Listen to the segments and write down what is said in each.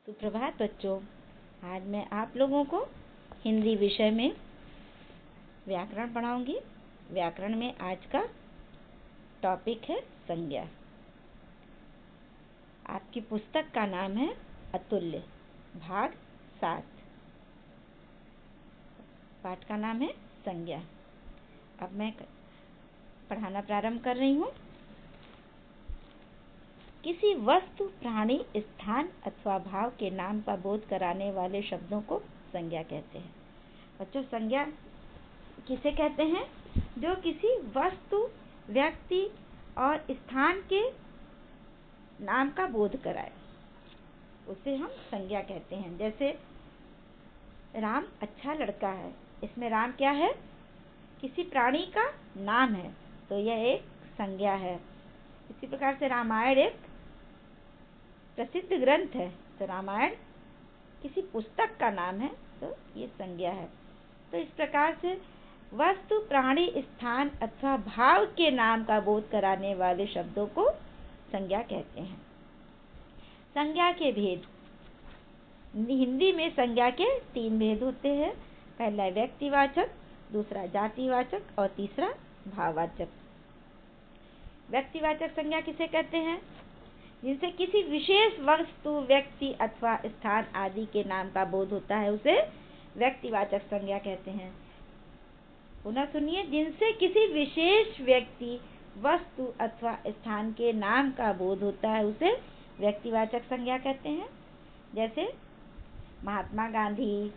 सुप्रभात बच्चों। आज मैं आप लोगों को हिंदी विषय में व्याकरण पढ़ाऊंगी। व्याकरण में आज का टॉपिक है संज्ञा। आपकी पुस्तक का नाम है अतुल्य, भाग 7। पाठ का नाम है संज्ञा। अब मैं पढ़ाना प्रारंभ कर रही हूँ। किसी वस्तु, प्राणी, स्थान अथवा भाव के नाम का बोध कराने वाले शब्दों को संज्ञा कहते हैं। बच्चों, संज्ञा किसे कहते हैं? जो किसी वस्तु, व्यक्ति और स्थान के नाम का बोध कराए, उसे हम संज्ञा कहते हैं। जैसे राम अच्छा लड़का है, इसमें राम क्या है? किसी प्राणी का नाम है, तो यह एक संज्ञा है। इसी प्रकार से रामायण एक प्रसिद्ध ग्रंथ है, तो रामायण किसी पुस्तक का नाम है, तो ये संज्ञा है। तो इस प्रकार से वस्तु, प्राणी, स्थान अथवा भाव के नाम का बोध कराने वाले शब्दों को संज्ञा कहते हैं। संज्ञा के भेद। हिंदी में संज्ञा के 3 भेद होते हैं। पहला व्यक्तिवाचक, दूसरा जातिवाचक और तीसरा भाववाचक। व्यक्तिवाचक संज्ञा किसे कहते हैं? जिनसे किसी विशेष वस्तु, व्यक्ति अथवा स्थान आदि के नाम का बोध होता है, उसे व्यक्तिवाचक संज्ञा कहते हैं। पुनः सुनिए, जिनसे किसी विशेष व्यक्ति, वस्तु अथवा स्थान के नाम का बोध होता है, उसे व्यक्तिवाचक संज्ञा कहते हैं। जैसे महात्मा गांधी,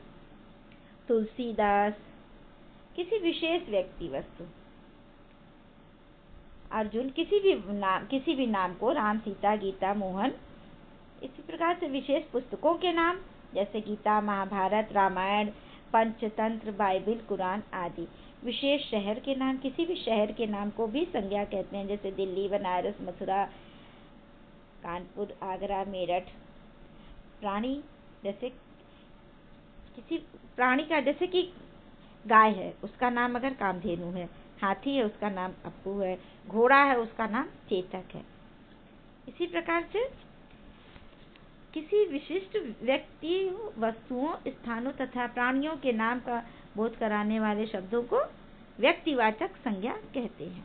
तुलसीदास, किसी विशेष व्यक्ति, वस्तु। अर्जुन, किसी भी नाम को, राम, सीता, गीता, मोहन, इसी प्रकार से विशेष पुस्तकों के नाम, जैसे गीता, महाभारत, रामायण, पंचतंत्र, बाइबिल, कुरान आदि। विशेष शहर के नाम, किसी भी शहर के नाम को भी संज्ञा कहते हैं। जैसे दिल्ली, बनारस, मथुरा, कानपुर, आगरा, मेरठ। प्राणी, जैसे किसी प्राणी का, जैसे कि गाय है, उसका नाम अगर कामधेनु है, हाथी है, उसका नाम अप्पू है, घोड़ा है, उसका नाम चेतक है। इसी प्रकार से किसी विशिष्ट व्यक्ति, वस्तुओं, स्थानों तथा प्राणियों के नाम का बोध कराने वाले शब्दों को व्यक्तिवाचक संज्ञा कहते हैं।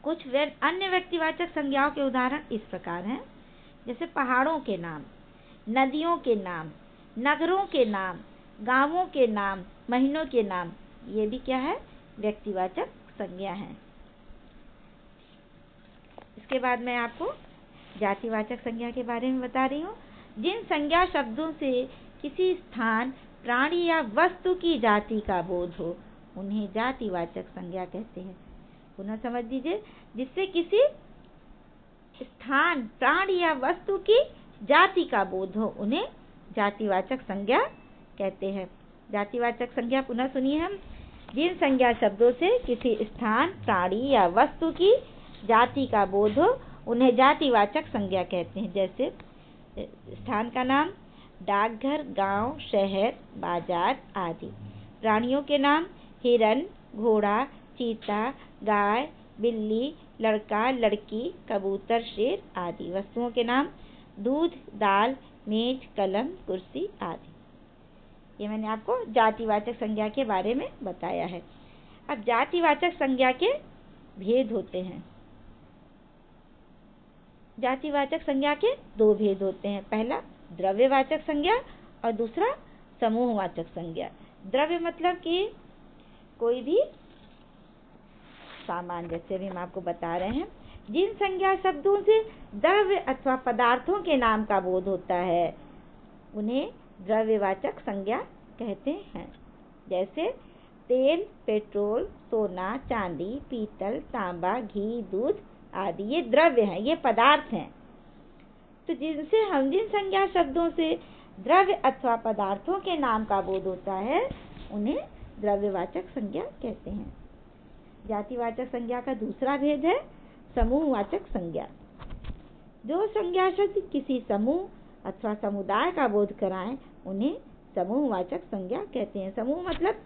कुछ अन्य व्यक्तिवाचक संज्ञाओं के उदाहरण इस प्रकार हैं। जैसे पहाड़ों के नाम, नदियों के नाम, नगरों के नाम, गांवों के नाम, महीनों के नाम, ये भी क्या है? व्यक्तिवाचक संज्ञा है। इसके बाद मैं आपको जातिवाचक संज्ञा के बारे में बता रही हूँ। जिन संज्ञा शब्दों से किसी स्थान, प्राणी या वस्तु की जाति का बोध हो, उन्हें जातिवाचक संज्ञा कहते हैं। पुनः समझ लीजिए, जिससे किसी स्थान, प्राणी या वस्तु की जाति का बोध हो, उन्हें जातिवाचक संज्ञा कहते हैं। जातिवाचक संज्ञा पुनः सुनिए हम। जिन संज्ञा शब्दों से किसी स्थान, प्राणी या वस्तु की जाति का बोध हो, उन्हें जातिवाचक संज्ञा कहते हैं। जैसे स्थान का नाम, डाकघर, गांव, शहर, बाजार आदि। प्राणियों के नाम, हिरन, घोड़ा, चीता, गाय, बिल्ली, लड़का, लड़की, कबूतर, शेर आदि। वस्तुओं के नाम, दूध, दाल, मेज, कलम, कुर्सी आदि। ये मैंने आपको जातिवाचक संज्ञा के बारे में बताया है। अब जातिवाचक संज्ञा के भेद होते हैं। जातिवाचक संज्ञा के 2 भेद होते हैं। पहला द्रव्यवाचक संज्ञा और दूसरा समूहवाचक संज्ञा। द्रव्य मतलब कि कोई भी सामान, जैसे अभी हम आपको बता रहे हैं। जिन संज्ञा शब्दों से द्रव्य अथवा पदार्थों के नाम का बोध होता है, उन्हें द्रव्यवाचक संज्ञा कहते हैं। जैसे तेल, पेट्रोल, सोना, चांदी, पीतल, तांबा, घी, दूध आदि, ये द्रव्य हैं, ये पदार्थ हैं। तो जिन संज्ञा शब्दों से द्रव्य अथवा पदार्थों के नाम का बोध होता है, उन्हें द्रव्यवाचक संज्ञा कहते हैं। जातिवाचक संज्ञा का दूसरा भेद है समूहवाचक संज्ञा। जो संज्ञा शब्द किसी समूह अथवा समुदाय का बोध कराएं, उन्हें समूहवाचक संज्ञा कहते हैं। समूह मतलब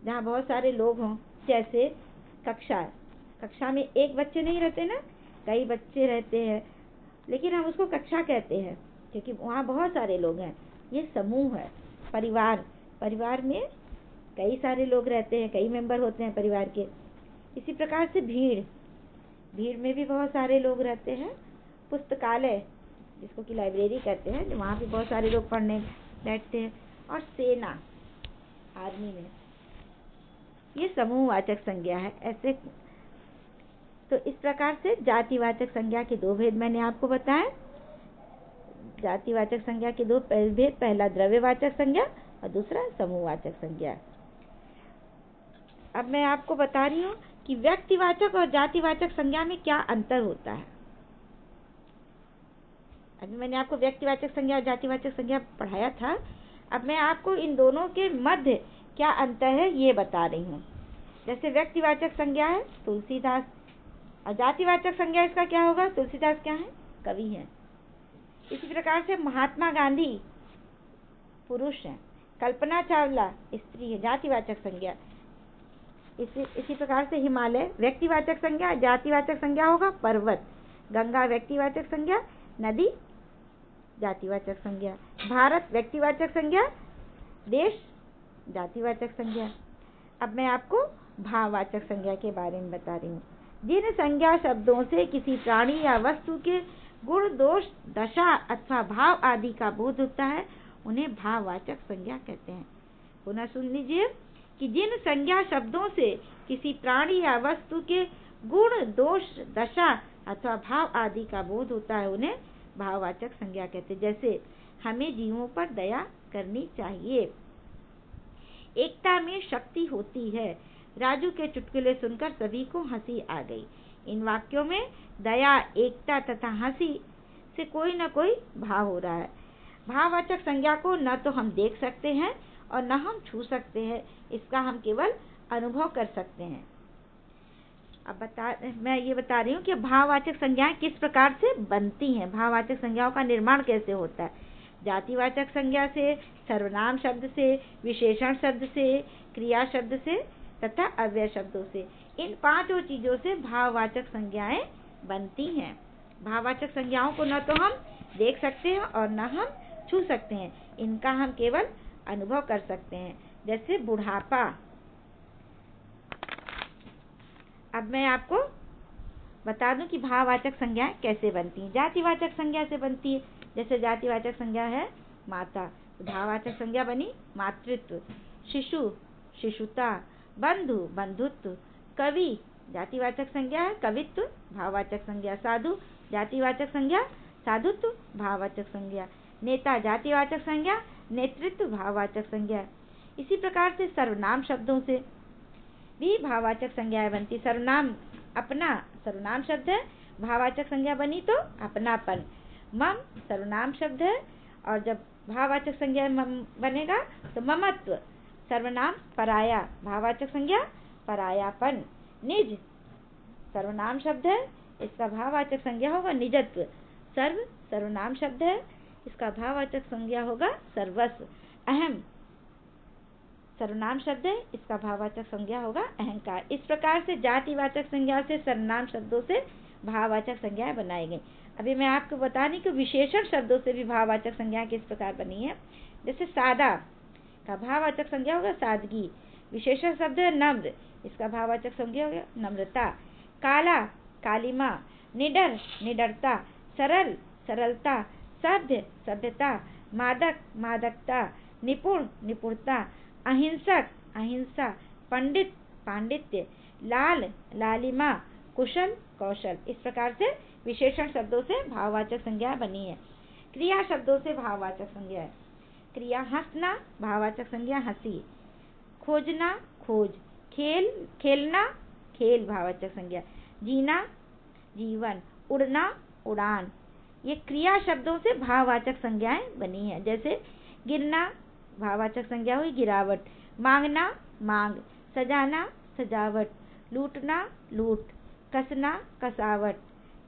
जहाँ बहुत सारे लोग हों। जैसे कक्षा में एक बच्चे नहीं रहते ना, कई बच्चे रहते हैं, लेकिन हम उसको कक्षा कहते हैं क्योंकि वहाँ बहुत सारे लोग हैं। ये समूह है। परिवार, परिवार में कई सारे लोग रहते हैं, कई मेंबर होते हैं परिवार के। इसी प्रकार से भीड़, भीड़ में भी बहुत सारे लोग रहते हैं। पुस्तकालय, जिसको कि लाइब्रेरी कहते हैं, वहाँ भी बहुत सारे लोग पढ़ने बैठते हैं। और सेना, आर्मी में, ये समूहवाचक संज्ञा है। ऐसे तो इस प्रकार से जातिवाचक संज्ञा के दो भेद मैंने आपको बताए। जातिवाचक संज्ञा के दो भेद, पहला द्रव्यवाचक संज्ञा और दूसरा समूहवाचक संज्ञा। अब मैं आपको बता रही हूँ कि व्यक्तिवाचक और जातिवाचक संज्ञा में क्या अंतर होता है। अभी मैंने आपको व्यक्तिवाचक संज्ञा और जातिवाचक संज्ञा पढ़ाया था। अब मैं आपको इन दोनों के मध्य क्या अंतर है ये बता रही हूँ। जैसे व्यक्तिवाचक संज्ञा है तुलसीदास, और जातिवाचक संज्ञा इसका क्या होगा? तुलसीदास क्या है? कवि हैं। इसी प्रकार से महात्मा गांधी पुरुष हैं, कल्पना चावला स्त्री है, जातिवाचक संज्ञा। इसी प्रकार से हिमालय व्यक्तिवाचक संज्ञा, जातिवाचक संज्ञा होगा पर्वत। गंगा व्यक्तिवाचक संज्ञा, नदी जातिवाचक संज्ञा। भारत व्यक्तिवाचक संज्ञा, देश जातिवाचक संज्ञा। अब मैं आपको भाववाचक संज्ञा के बारे में बता रही हूँ। जिन संज्ञा शब्दों से किसी प्राणी या वस्तु के गुण, दोष, दशा अथवा भाव आदि का बोध होता है उन्हें भाववाचक संज्ञा कहते हैं। पुनः सुन लीजिए कि जिन संज्ञा शब्दों से किसी प्राणी या वस्तु के गुण, दोष, दशा अथवा भाव आदि का बोध होता है उन्हें भाववाचक संज्ञा कहते हैं। जैसे हमें जीवों पर दया करनी चाहिए, एकता में शक्ति होती है, राजू के चुटकुले सुनकर सभी को हंसी आ गई। इन वाक्यों में दया, एकता तथा हंसी से कोई न कोई भाव हो रहा है। भाववाचक संज्ञा को न तो हम देख सकते हैं और न हम छू सकते हैं, इसका हम केवल अनुभव कर सकते हैं। अब मैं ये बता रही हूँ कि भाववाचक संज्ञाएं किस प्रकार से बनती हैं, भाववाचक संज्ञाओं का निर्माण कैसे होता है। जातिवाचक संज्ञा से, सर्वनाम शब्द से, विशेषण शब्द से, क्रिया शब्द से तथा अव्यय शब्दों से, इन पांचों चीजों से भाववाचक संज्ञाएं बनती हैं। भाववाचक संज्ञाओं को न तो हम देख सकते हैं और न हम छू सकते हैं, इनका हम केवल अनुभव कर सकते हैं। जैसे बुढ़ापा। अब मैं आपको बता दूं कि भाववाचक संज्ञाएं कैसे बनती हैं। जातिवाचक संज्ञा से बनती है। जैसे जातिवाचक संज्ञा है माता, भाववाचक संज्ञा बनी मातृत्व। शिशु, शिशुता। बंधु, बंधुत्व। कवि, जातिवाचक संज्ञा है कवित्व, भाववाचक संज्ञा। साधु, जातिवाचक संज्ञा साधुत्व, भाववाचक संज्ञा। नेता, जातिवाचक संज्ञा नेतृत्व, भाववाचक संज्ञा। इसी प्रकार से सर्वनाम शब्दों से भी भाववाचक संज्ञाएं बनती। सर्वनाम अपना, सर्वनाम शब्द है, भाववाचक संज्ञा बनी तो अपनापन। मम सर्वनाम शब्द है और जब भाववाचक संज्ञा बनेगा तो ममत्व। सर्वनाम पराया, भाववाचक संज्ञा परायापन। निज सर्वनाम शब्द है, इसका भाववाचक संज्ञा होगा निजत्व। सर्व सर्वनाम शब्द है, इसका भाववाचक संज्ञा होगा सर्वस्व। अहम सर्वनाम शब्द है, इसका भाववाचक संज्ञा होगा अहंकार। इस प्रकार से जातिवाचक संज्ञा से, सर्वनाम शब्दों से भाववाचक संज्ञाएं बनाई गई। अभी मैं आपको बता रही कि विशेषण शब्दों से भी भाववाचक संज्ञा किस प्रकार बनी है। जैसे सादा का भाववाचक संज्ञा होगा सादगी। विशेषण शब्द है नम्र, इसका भाववाचक संज्ञा होगा नम्रता। काला, कालिमा। निडर, निडरता। सरल, सरलता। सभ्य, सभ्यता। मादक, मादकता। निपुण, निपुणता। अहिंसक, अहिंसा। पंडित, पांडित्य। लाल, लालिमा। कुशल, कौशल। इस प्रकार से विशेषण शब्दों से भाववाचक संज्ञा बनी है। क्रिया शब्दों से भाववाचक संज्ञा है। क्रिया हंसना, भाववाचक संज्ञा हंसी। खोजना, खोज। खेल, खेलना, खेल, भाववाचक संज्ञा। जीना, जीवन। उड़ना, उड़ान। ये क्रिया शब्दों से भाववाचक संज्ञाएं बनी है। जैसे गिरना, भाववाचक संज्ञा हुई गिरावट। मांगना, मांग। सजाना, सजावट। लूटना, लूट। कसना, कसावट।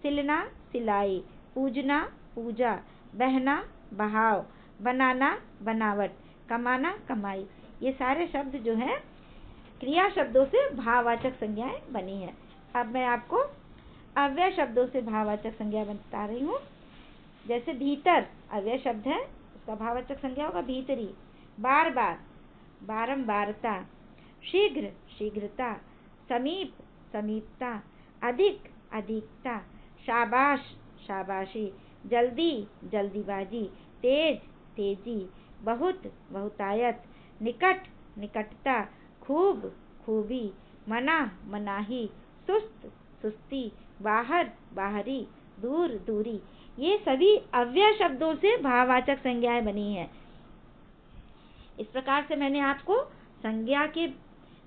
सिलना, सिलाई। पूजना, पूजा। बहना, बहाव। बनाना, बनावट। कमाना, कमाई। ये सारे शब्द जो हैं क्रिया शब्दों से भाववाचक संज्ञाएं बनी है। अब मैं आपको अव्यय शब्दों से भाववाचक संज्ञा बता रही हूँ। जैसे भीतर अव्यय शब्द है, उसका भाववाचक संज्ञा होगा भीतरी। बार बार, बारंबारता। शीघ्र, शीघ्रता। समीप, समीपता। अधिक, अधिकता। शाबाश, शाबाशी। जल्दी, जल्दीबाजी। तेज, तेजी। बहुत, बहुतायत। निकट, निकटता। खूब, खूबी। मना, मनाही। सुस्त, सुस्ती। बाहर, बाहरी। दूर, दूरी। ये सभी अव्यय शब्दों से भाववाचक संज्ञाएं बनी हैं। इस प्रकार से मैंने आपको संज्ञा के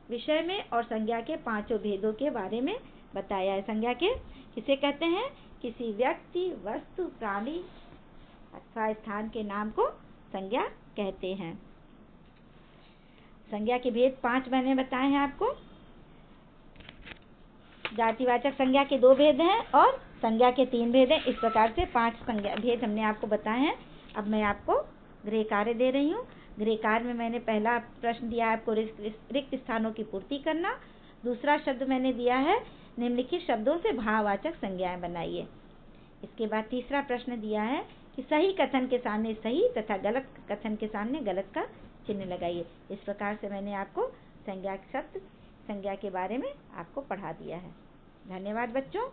विषय में और संज्ञा के पांचों भेदों के बारे में बताया है। संज्ञा के किसे कहते हैं? किसी व्यक्ति, वस्तु, प्राणी अथवा स्थान के नाम को संज्ञा कहते हैं। संज्ञा के भेद 5 मैंने बताए हैं आपको। जातिवाचक संज्ञा के 2 भेद हैं और संज्ञा के 3 भेद हैं। इस प्रकार से 5 संज्ञा भेद हमने आपको बताए हैं। अब मैं आपको गृह कार्य दे रही हूँ। गृह कार्य में मैंने पहला प्रश्न दिया है आपको रिक्त स्थानों की पूर्ति करना। दूसरा शब्द मैंने दिया है निम्नलिखित शब्दों से भाववाचक संज्ञाएं बनाइए। इसके बाद तीसरा प्रश्न दिया है कि सही कथन के सामने सही तथा गलत कथन के सामने गलत का चिन्ह लगाइए। इस प्रकार से मैंने आपको संज्ञा के बारे में आपको पढ़ा दिया है। धन्यवाद बच्चों।